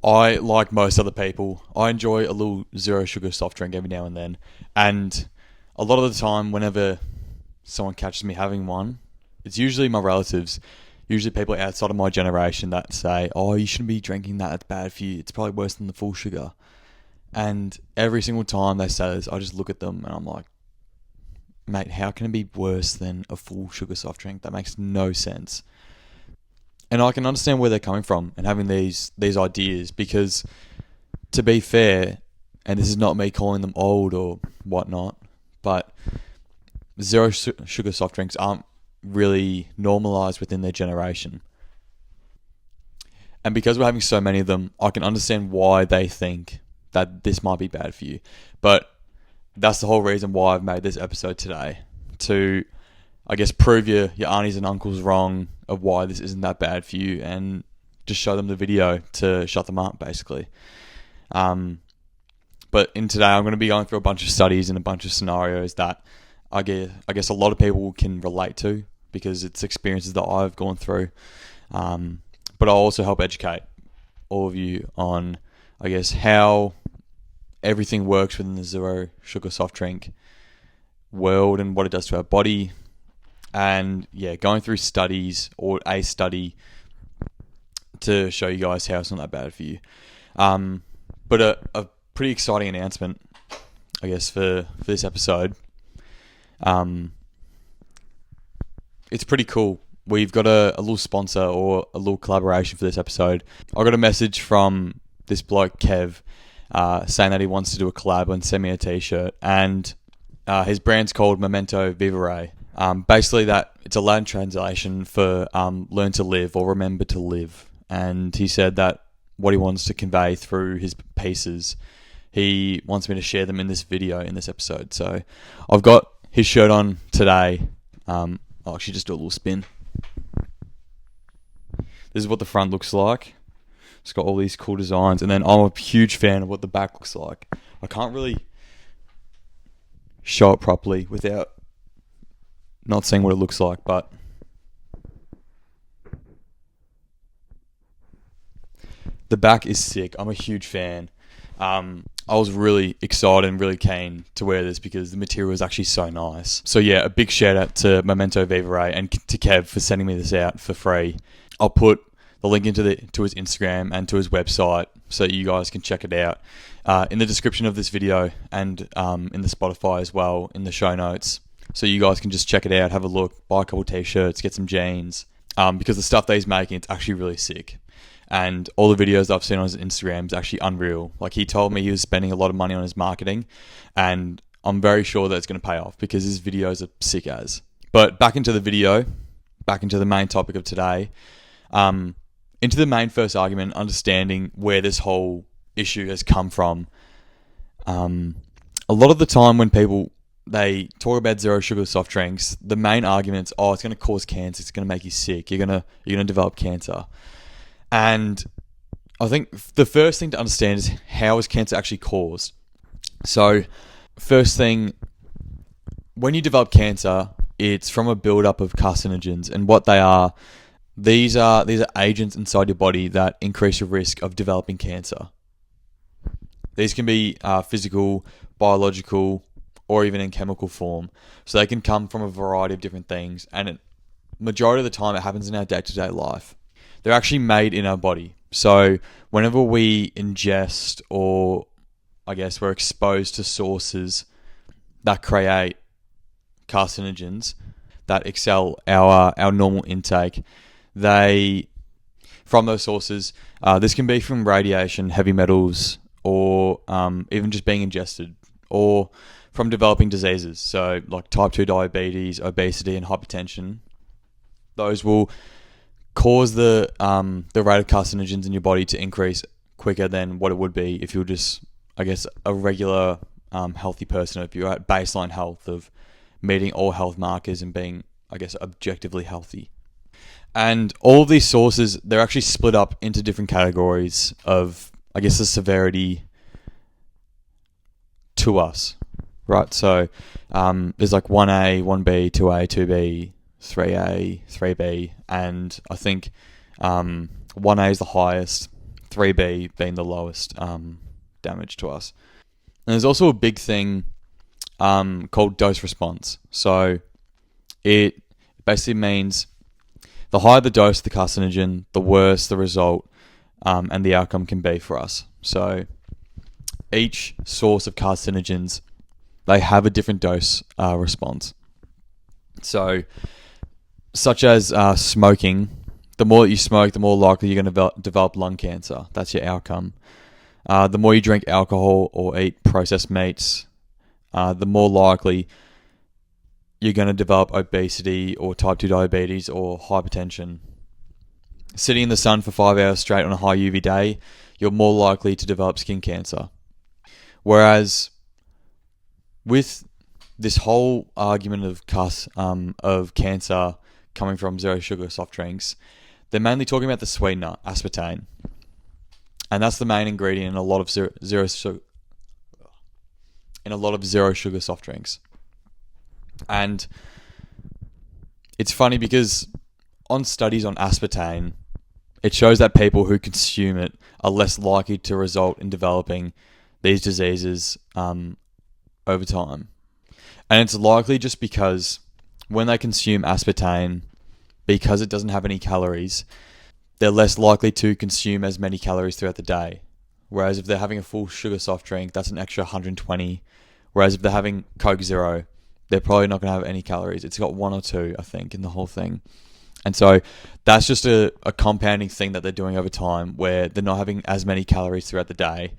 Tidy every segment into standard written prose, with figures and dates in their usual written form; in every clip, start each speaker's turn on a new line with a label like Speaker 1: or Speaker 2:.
Speaker 1: I, like most other people, I enjoy a little zero sugar soft drink every now and then. And a lot of the time, whenever someone catches me having one, it's usually my relatives, usually people outside of my generation that say, "Oh, you shouldn't be drinking that, it's bad for you. It's probably worse than the full sugar." And every single time they say this, I just look at them and I'm like, mate, how can it be worse than a full sugar soft drink? That makes no sense. And I can understand where they're coming from and having these ideas because, to be fair, and this is not me calling them old or whatnot, but zero sugar soft drinks aren't really normalized within their generation. And because we're having so many of them, I can understand why they think that this might be bad for you. But that's the whole reason why I've made this episode today, to, I guess, prove your aunties and uncles wrong of why this isn't that bad for you and just show them the video to shut them up, basically. But in today, I'm going to be going through a bunch of studies and a bunch of scenarios that I guess a lot of people can relate to because it's experiences that I've gone through. But I'll also help educate all of you on, I guess, how everything works within the zero sugar soft drink world and what it does to our body. And yeah, going through studies or a study to show you guys how it's not that bad for you. But a pretty exciting announcement, I guess, for this episode. It's pretty cool. We've got a little sponsor or a little collaboration for this episode. I got a message from this bloke, Kev, saying that he wants to do a collab and send me a t-shirt. And his brand's called Memento Vivere. Basically, that it's a Latin translation for learn to live or remember to live. And he said that what he wants to convey through his pieces, he wants me to share them in this video, in this episode. So I've got his shirt on today. I'll actually just do a little spin. This is what the front looks like. It's got all these cool designs. And then I'm a huge fan of what the back looks like. I can't really show it properly without not seeing what it looks like, but the back is sick. I'm a huge fan. I was really excited and really keen to wear this because the material is actually so nice. So yeah, a big shout out to Memento Vivere and to Kev for sending me this out for free. I'll put the link to his Instagram and to his website so you guys can check it out in the description of this video and in the Spotify as well, in the show notes. So you guys can just check it out, have a look, buy a couple t-shirts, get some jeans, because the stuff that he's making, it's actually really sick. And all the videos I've seen on his Instagram is actually unreal. Like, he told me he was spending a lot of money on his marketing, and I'm very sure that it's going to pay off because his videos are sick as. But back into the video, back into the main topic of today, into the main first argument, understanding where this whole issue has come from. A lot of the time when people, they talk about zero sugar soft drinks, the main argument's, it's going to cause cancer, it's going to make you sick, you're going to develop cancer. And I think the first thing to understand is, how is cancer actually caused? So first thing, when you develop cancer, it's from a buildup of carcinogens, and what they are, these are agents inside your body that increase your risk of developing cancer. These can be physical, biological, or even in chemical form. So they can come from a variety of different things, and majority of the time it happens in our day-to-day life. They're actually made in our body. So whenever we ingest, or I guess we're exposed to sources that create carcinogens that excel our normal intake, from those sources, this can be from radiation, heavy metals, or even just being ingested, or from developing diseases. So like type 2 diabetes, obesity, and hypertension. Those will cause the rate of carcinogens in your body to increase quicker than what it would be if you were just, I guess, a regular healthy person, if you're at baseline health of meeting all health markers and being, I guess, objectively healthy. And all of these sources, they're actually split up into different categories of, I guess, the severity to us, right? So there's like 1A, 1B, 2A, 2B, 3A, 3B, and I think 1A is the highest, 3B being the lowest damage to us. And there's also a big thing called dose response. So it basically means the higher the dose of the carcinogen, the worse the result and the outcome can be for us. So each source of carcinogens, they have a different dose response. So, such as smoking, the more that you smoke, the more likely you're going to develop lung cancer. That's your outcome. The more you drink alcohol or eat processed meats, the more likely you're going to develop obesity or type 2 diabetes or hypertension. Sitting in the sun for 5 hours straight on a high UV day, you're more likely to develop skin cancer. Whereas with this whole argument of cancer coming from zero sugar soft drinks, they're mainly talking about the sweetener, aspartame. And that's the main ingredient in a lot of zero sugar soft drinks. And it's funny because on studies on aspartame, it shows that people who consume it are less likely to result in developing these diseases over time. And it's likely just because when they consume aspartame, because it doesn't have any calories, they're less likely to consume as many calories throughout the day. Whereas if they're having a full sugar soft drink, that's an extra 120. Whereas if they're having Coke Zero, they're probably not going to have any calories. It's got 1 or 2, I think, in the whole thing. And so that's just a compounding thing that they're doing over time where they're not having as many calories throughout the day.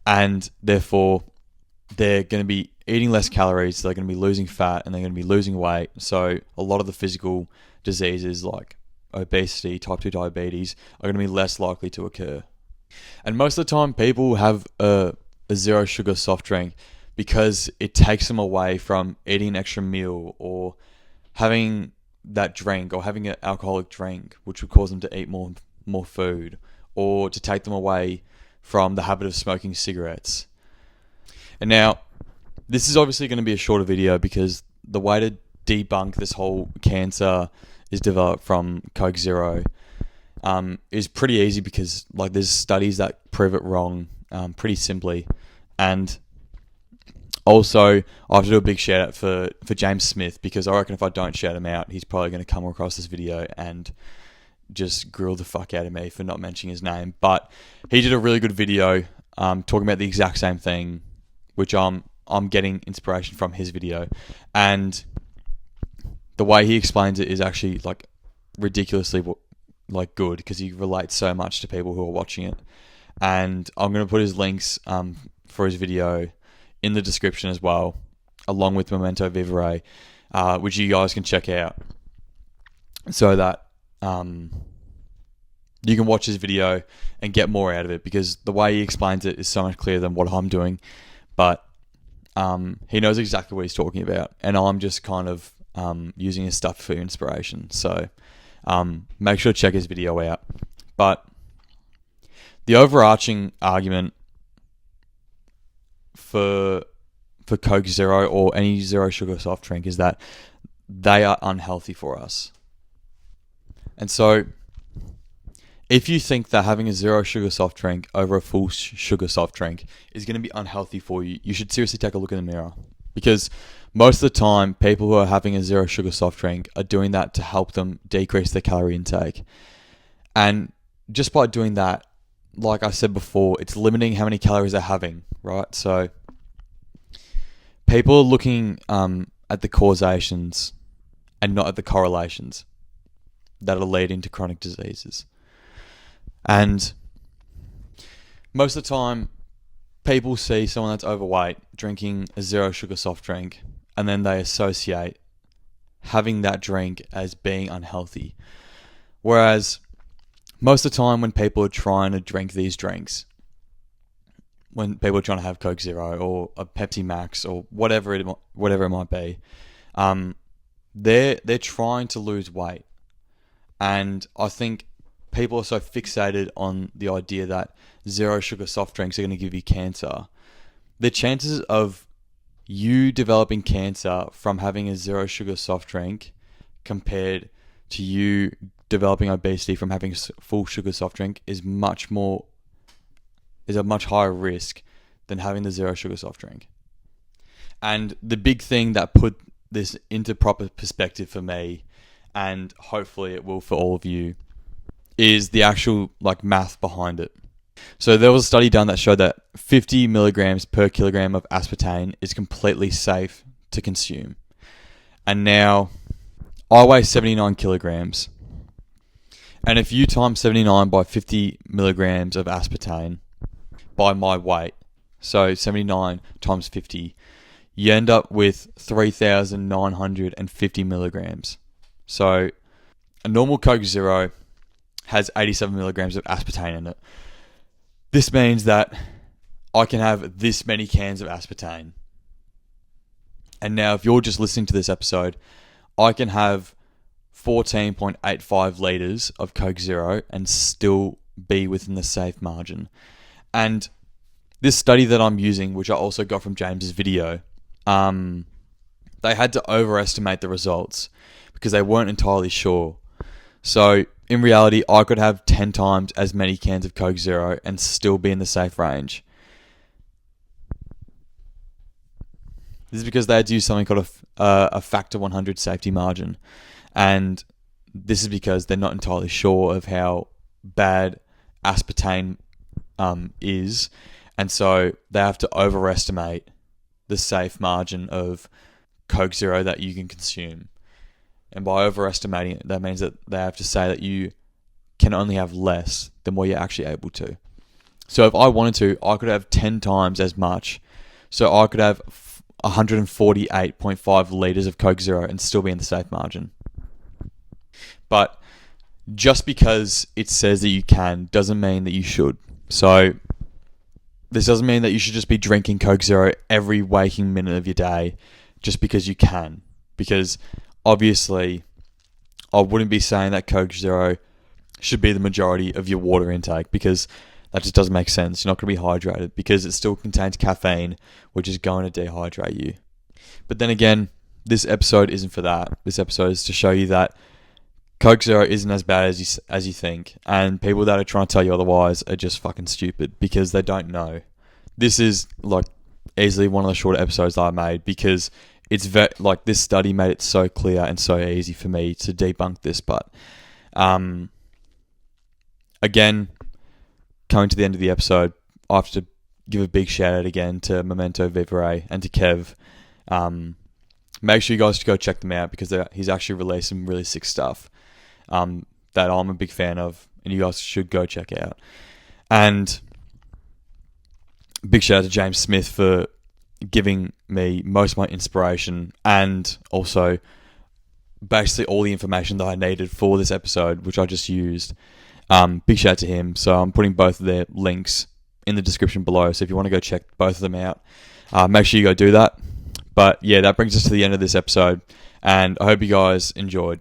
Speaker 1: And therefore, they're going to be eating less calories, so they're going to be losing fat and they're going to be losing weight. So a lot of the physical diseases like obesity, type 2 diabetes are going to be less likely to occur. And most of the time, people have a zero sugar soft drink because it takes them away from eating an extra meal or having that drink or having an alcoholic drink, which would cause them to eat more food, or to take them away from the habit of smoking cigarettes. And now, this is obviously going to be a shorter video because the way to debunk this whole cancer is developed from Coke Zero is pretty easy because there's studies that prove it wrong pretty simply. And also, I have to do a big shout out for James Smith because I reckon if I don't shout him out, he's probably going to come across this video and just grill the fuck out of me for not mentioning his name. But he did a really good video talking about the exact same thing, which I'm getting inspiration from his video. And the way he explains it is actually ridiculously good because he relates so much to people who are watching it. And I'm going to put his links for his video in the description as well, along with Memento Vivere, which you guys can check out so that you can watch his video and get more out of it, because the way he explains it is so much clearer than what I'm doing. But he knows exactly what he's talking about, and I'm just kind of using his stuff for inspiration. So make sure to check his video out. But the overarching argument for Coke Zero or any zero sugar soft drink is that they are unhealthy for us. And so if you think that having a zero sugar soft drink over a full sugar soft drink is going to be unhealthy for you, you should seriously take a look in the mirror. Because most of the time, people who are having a zero sugar soft drink are doing that to help them decrease their calorie intake. And just by doing that, like I said before, it's limiting how many calories they're having, right? So people are looking at the causations and not at the correlations that are leading to chronic diseases. And most of the time, people see someone that's overweight drinking a zero sugar soft drink, and then they associate having that drink as being unhealthy. Whereas most of the time when people are trying to drink these drinks, when people are trying to have Coke Zero or a Pepsi Max or whatever it might be, they're trying to lose weight. And I think people are so fixated on the idea that zero sugar soft drinks are going to give you cancer. The chances of you developing cancer from having a zero sugar soft drink compared to you developing obesity from having a full sugar soft drink is much more is a much higher risk than having the zero sugar soft drink. And the big thing that put this into proper perspective for me, and hopefully it will for all of you, is the actual math behind it. So there was a study done that showed that 50 milligrams per kilogram of aspartame is completely safe to consume. And now I weigh 79 kilograms. And if you times 79 by 50 milligrams of aspartame by my weight, so 79 times 50, you end up with 3,950 milligrams. So a normal Coke Zero has 87 milligrams of aspartame in it. This means that I can have this many cans of aspartame. And now if you're just listening to this episode, I can have 14.85 litres of Coke Zero and still be within the safe margin. And this study that I'm using, which I also got from James's video, they had to overestimate the results because they weren't entirely sure. So in reality, I could have 10 times as many cans of Coke Zero and still be in the safe range. This is because they had to use something called a factor 100 safety margin. And this is because they're not entirely sure of how bad aspartame is. And so they have to overestimate the safe margin of Coke Zero that you can consume. And by overestimating it, that means that they have to say that you can only have less than what you're actually able to. So if I wanted to, I could have 10 times as much. So I could have 148.5 litres of Coke Zero and still be in the safe margin. But just because it says that you can doesn't mean that you should. So this doesn't mean that you should just be drinking Coke Zero every waking minute of your day just because you can. Because obviously, I wouldn't be saying that Coke Zero should be the majority of your water intake because that just doesn't make sense. You're not going to be hydrated because it still contains caffeine, which is going to dehydrate you. But then again, this episode isn't for that. This episode is to show you that Coke Zero isn't as bad as you think, and people that are trying to tell you otherwise are just fucking stupid because they don't know. This is easily one of the shorter episodes that I made because it's this study made it so clear and so easy for me to debunk this. But again, coming to the end of the episode, I have to give a big shout out again to Memento Vivere and to Kev. Make sure you guys go check them out because he's actually released some really sick stuff that I'm a big fan of, and you guys should go check out. And big shout out to James Smith for giving me most of my inspiration and also basically all the information that I needed for this episode, which I just used. Big shout out to him. So I'm putting both of their links in the description below. So if you want to go check both of them out, make sure you go do that. But yeah, that brings us to the end of this episode, and I hope you guys enjoyed.